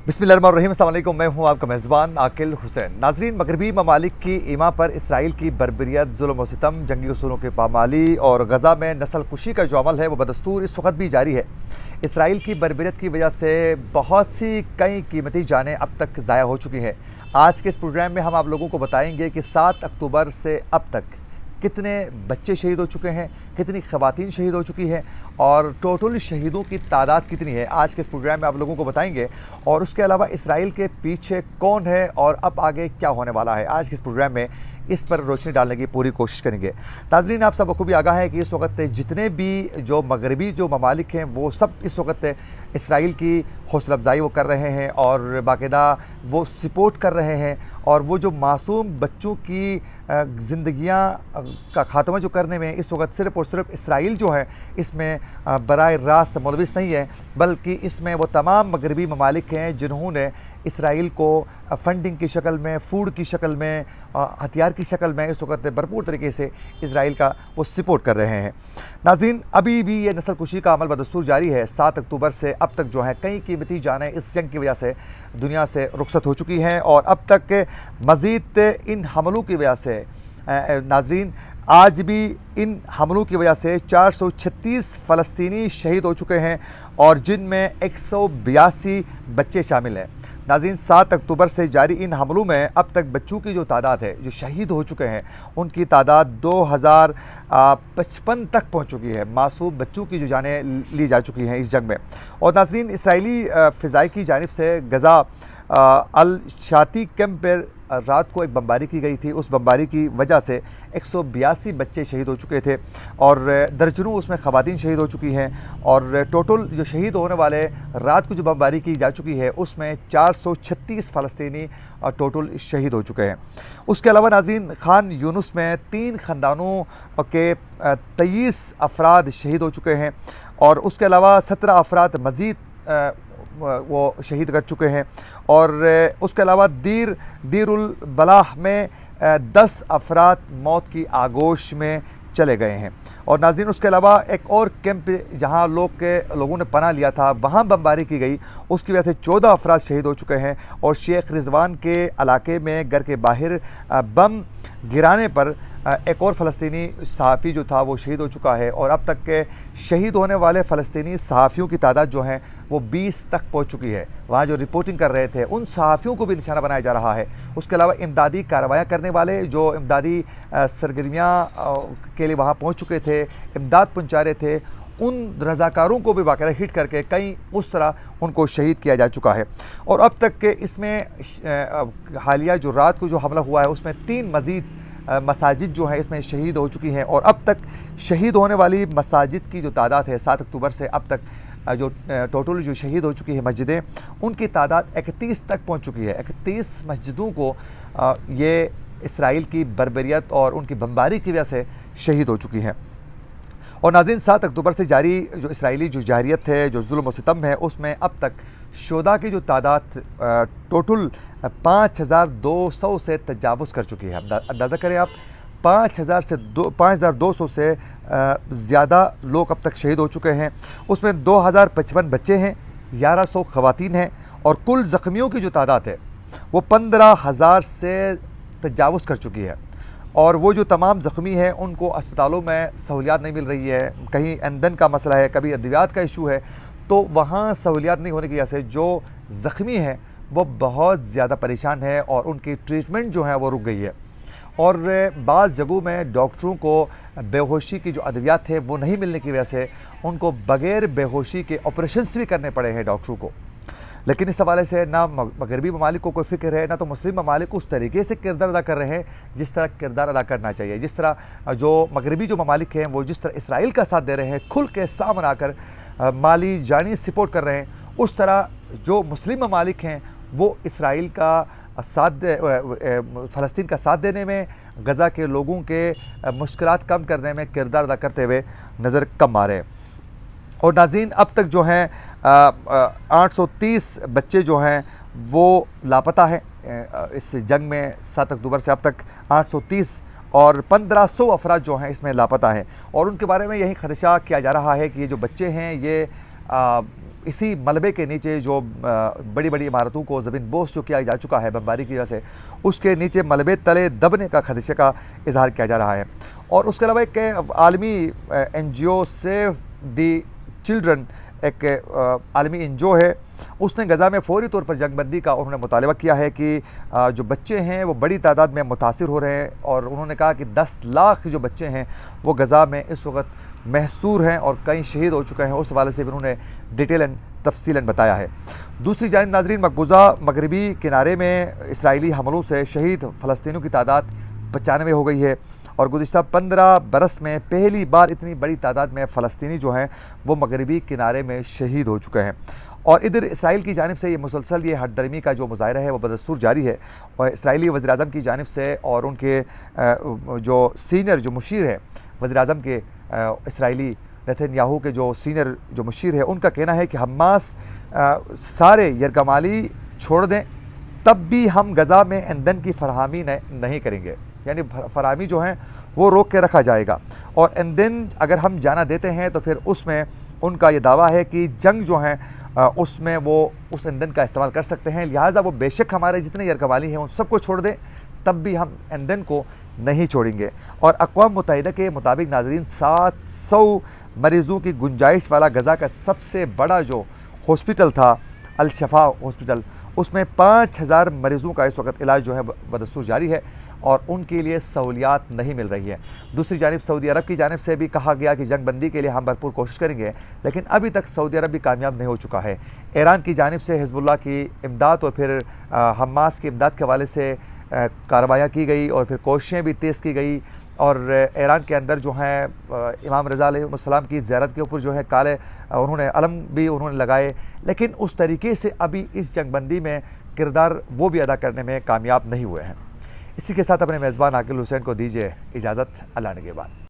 बिस्मिल्लाहिर्रहमानिर्रहीम। अस्सलाम वालेकुम। मैं हूं आपका मेज़बान आकिल हुसैन। नाज़रीन, मगरबी ममालिक की ईमा पर इसराइल की बर्बरियत, जुल्म व सितम, जंगी उसूलों की पामाली और गज़ा में नस्ल कुशी का जो अमल है वो बदस्तूर इस वक्त भी जारी है। इसराइल की बर्बरियत की वजह से बहुत सी कई कीमती जानें अब तक ज़ाया हो चुकी हैं। आज के इस प्रोग्राम में हम आप लोगों को बताएंगे कि 7 अक्टूबर से अब तक कितने बच्चे शहीद हो चुके हैं, कितनी ख़वातीन शहीद हो चुकी हैं और टोटल शहीदों की तादाद कितनी है। आज के इस प्रोग्राम में आप लोगों को बताएंगे। और उसके अलावा इसराइल के पीछे कौन है और अब आगे क्या होने वाला है, आज के इस प्रोग्राम में इस पर रोशनी डालने की पूरी कोशिश करेंगे। नाज़रीन, आप सब बखूबी आगाह है कि इस वक्त जितने भी जो मगरबी जो ममालिक हैं वो सब इस वक्त इसराइल की हौसला अफजाई वो कर रहे हैं और बाकायदा वो सपोर्ट कर रहे हैं। और वो जो मासूम बच्चों की ज़िंदगियाँ का ख़ात्मा जो करने में इस वक्त सिर्फ़ और सिर्फ इसराइल जो है इसमें बराह रास्त मुलविस नहीं है, बल्कि इसमें वो तमाम मगरबी ममालिक हैं जिन्होंने इसराइल को फंडिंग की शक्ल में, फूड की शक्ल में, हथियार की शक्ल में इस वक्त भरपूर तरीके से इसराइल का वो सपोर्ट कर रहे हैं। नाज़रीन, अभी भी ये नस्ल कुशी का अमल बदस्तूर जारी है। 7 अक्टूबर से अब तक जो है कई कीमती जानें इस जंग की वजह से दुनिया से रुखसत हो चुकी हैं और अब तक मज़ीद इन हमलों की वजह से नाज़रीन आज भी इन हमलों की वजह से 436 फ़लस्तीनी शहीद हो चुके हैं और जिनमें 182 बच्चे शामिल हैं। नाज़रीन, 7 अक्टूबर से जारी इन हमलों में अब तक बच्चों की जो तादाद है जो शहीद हो चुके हैं उनकी तादाद 2055 तक पहुंच चुकी है। मासूम बच्चों की जो जानें ली जा चुकी हैं इस जंग में। और नाज़रीन, इसराइली फ़िज़ाई की जानिब से गज़ा अल शाती कैंप पर रात को एक बमबारी की गई थी। उस बमबारी की वजह से 182 बच्चे शहीद हो चुके थे और दर्जनों उसमें ख़वातीन शहीद हो चुकी हैं। और टोटल जो शहीद होने वाले रात को जो बमबारी की जा चुकी है उसमें 436 फ़लस्तीनी टोटल शहीद हो चुके हैं। उसके अलावा नाज़रीन, खान यूनुस में 3 ख़ानदानों के 23 अफराद शहीद हो चुके हैं और उसके अलावा 17 अफराद मज़ीद वो शहीद कर चुके हैं। और उसके अलावा दीरुल बलाह में 10 अफराद मौत की आगोश में चले गए हैं। और नाज़रीन, उसके अलावा एक और कैंप जहां लोगों ने पनाह लिया था वहां बमबारी की गई, उसकी वजह से 14 अफराद शहीद हो चुके हैं। और शेख रिजवान के इलाके में घर के बाहर बम गिराने पर एक और फ़लस्तीनी सहाफ़ी जो था वो शहीद हो चुका है। और अब तक के शहीद होने वाले फ़लस्तीनी सहाफ़ियों की तादाद जो है वो 20 तक पहुंच चुकी है। वहाँ जो रिपोर्टिंग कर रहे थे उन सहाफ़ियों को भी निशाना बनाया जा रहा है। उसके अलावा इमदादी कार्रवाइयाँ करने वाले जो इमदादी सरगर्मियाँ के लिए वहाँ पहुँच चुके थे, इमदाद पहुँचा रहे थे, उन रज़ाकारों को भी बाकायदा हिट करके कहीं उस तरह उनको शहीद किया जा चुका है। और अब तक के इसमें हालिया जो रात को जो हमला हुआ है उसमें 3 मज़ीद मसाजिद जो है इसमें शहीद हो चुकी हैं। और अब तक शहीद होने वाली मसाजिद की जो तादाद है 7 अक्टूबर से अब तक जो टोटल जो शहीद हो चुकी है मस्जिदें, उनकी तादाद 31 तक पहुंच चुकी है। 31 मस्जिदों को ये इसराइल की बर्बरियत और उनकी बमबारी की वजह से शहीद हो चुकी हैं। और नाज़रीन, 7 अक्टूबर से जारी जो इसराइली जो जारियत है, जो जुल्म व सितम है, उसमें अब तक शुहदा की जो तादाद टोटल 5200 से तजावुज़ कर चुकी है। अंदाज़ा करें आप, 5200 से ज़्यादा लोग अब तक शहीद हो चुके हैं। उसमें 2055 बच्चे हैं, 1100 ख़वातीन हैं और कुल ज़ख्मियों की जो तादाद है वो 15,000 से तजावुज़ कर चुकी है। और वो जो तमाम ज़ख्मी हैं उनको अस्पतालों में सहूलियात नहीं मिल रही है, कहीं ईंधन का मसला है, कभी अद्वियात का इशू है, तो वहाँ सहूलियात नहीं होने की वजह से जो ज़ख्मी हैं वो बहुत ज़्यादा परेशान है और उनकी ट्रीटमेंट जो है वो रुक गई है। और बाज़ जगहों में डॉक्टरों को बेहोशी की जो अद्वियात है वो नहीं मिलने की वजह से उनको बग़ैर बेहोशी के ऑपरेशंस भी करने पड़े हैं डॉक्टरों को। लेकिन इस हवाले से ना मगरबी ममालिक को कोई फ़िक्र है, ना तो मुस्लिम ममालिक उस तरीके से किरदार अदा कर रहे हैं जिस तरह किरदार अदा करना चाहिए। जिस तरह जो मगरबी जो ममालिक हैं वो जिस तरह इसराइल का साथ दे रहे हैं, खुल के सामने आकर माली जानी सपोर्ट कर रहे हैं, उस तरह जो मुस्लिम ममालिक हैं वो इसराइल का साथ फ़लस्तीन का साथ देने में, गज़ा के लोगों के मुश्किलात कम करने में किरदार अदा करते हुए नज़र कम आ रहे हैं। और नाज़रीन, अब तक जो हैं 830 बच्चे जो हैं वो लापता हैं इस जंग में। 7 अक्टूबर से अब तक 830 और 1500 अफराद जो हैं इसमें लापता हैं। और उनके बारे में यही खदशा किया जा रहा है कि ये जो बच्चे हैं ये اسی ملبے کے نیچے جو بڑی بڑی عمارتوں کو زمین بوس جو کیا جا چکا ہے بمباری کی وجہ سے، اس کے نیچے ملبے تلے دبنے کا خدشے کا اظہار کیا جا رہا ہے۔ اور اس کے علاوہ ایک عالمی N G O save the children, ایک عالمی این جی او ہے، اس نے غزہ میں فوری طور پر جنگ بندی کا انہوں نے مطالبہ کیا ہے کہ جو بچے ہیں وہ بڑی تعداد میں متاثر ہو رہے ہیں، اور انہوں نے کہا کہ 10 لاکھ جو بچے ہیں وہ غزہ میں اس وقت محصور ہیں اور کئی شہید ہو چکے ہیں۔ اس حوالے سے بھی انہوں نے ڈیٹیل تفصیلاً بتایا ہے۔ دوسری جانب ناظرین، مقبوضہ مغربی کنارے میں اسرائیلی حملوں سے شہید فلسطینیوں کی تعداد 95 ہو گئی ہے، اور گزشتہ 15 برس میں پہلی بار اتنی بڑی تعداد میں فلسطینی جو ہیں وہ مغربی کنارے میں شہید ہو چکے ہیں۔ اور ادھر اسرائیل کی جانب سے یہ مسلسل یہ ہٹ درمی کا جو مظاہرہ ہے وہ بدستور جاری ہے، اور اسرائیلی وزیر اعظم کی جانب سے اور ان کے جو سینئر جو مشیر ہے وزیر اعظم کے اسرائیلی نیتن یاہو کے جو سینئر جو مشیر ہے، ان کا کہنا ہے کہ حماس سارے یرغمالی چھوڑ دیں تب بھی ہم غزہ میں ایندھن کی فراہمی نہیں کریں گے، یعنی فراہمی جو ہیں وہ روک کے رکھا جائے گا، اور ایندھن اگر ہم جانا دیتے ہیں تو پھر اس میں ان کا یہ دعویٰ ہے کہ جنگ جو ہیں اس میں وہ اس ایندھن کا استعمال کر سکتے ہیں، لہٰذا وہ بے شک ہمارے جتنے یرغمالی ہیں ان سب کو چھوڑ دیں تب بھی ہم ایندھن کو نہیں چھوڑیں گے۔ اور اقوام متحدہ کے مطابق ناظرین 700 مریضوں کی گنجائش والا غزہ کا سب سے بڑا جو ہاسپٹل تھا الشفا ہاسپٹل، اس میں 5000 مریضوں کا اس وقت علاج جو ہے بدستور جاری ہے، اور ان کے لیے سہولیات نہیں مل رہی ہے۔ دوسری جانب سعودی عرب کی جانب سے بھی کہا گیا کہ جنگ بندی کے لیے ہم بھرپور کوشش کریں گے، لیکن ابھی تک سعودی عرب بھی کامیاب نہیں ہو چکا ہے۔ ایران کی جانب سے حزب اللہ کی امداد اور پھر حماس کی امداد کے حوالے سے کارروائیاں کی گئی اور پھر کوششیں بھی تیز کی گئی، اور ایران کے اندر جو ہیں امام رضا علیہ السلام کی زیارت کے اوپر جو ہے کالے انہوں نے علم بھی انہوں نے لگائے، لیکن اس طریقے سے ابھی اس جنگ بندی میں کردار وہ بھی ادا کرنے میں کامیاب نہیں ہوئے ہیں۔ اسی کے ساتھ اپنے میزبان عاقل حسین کو دیجیے اجازت، اللہ نگہبان۔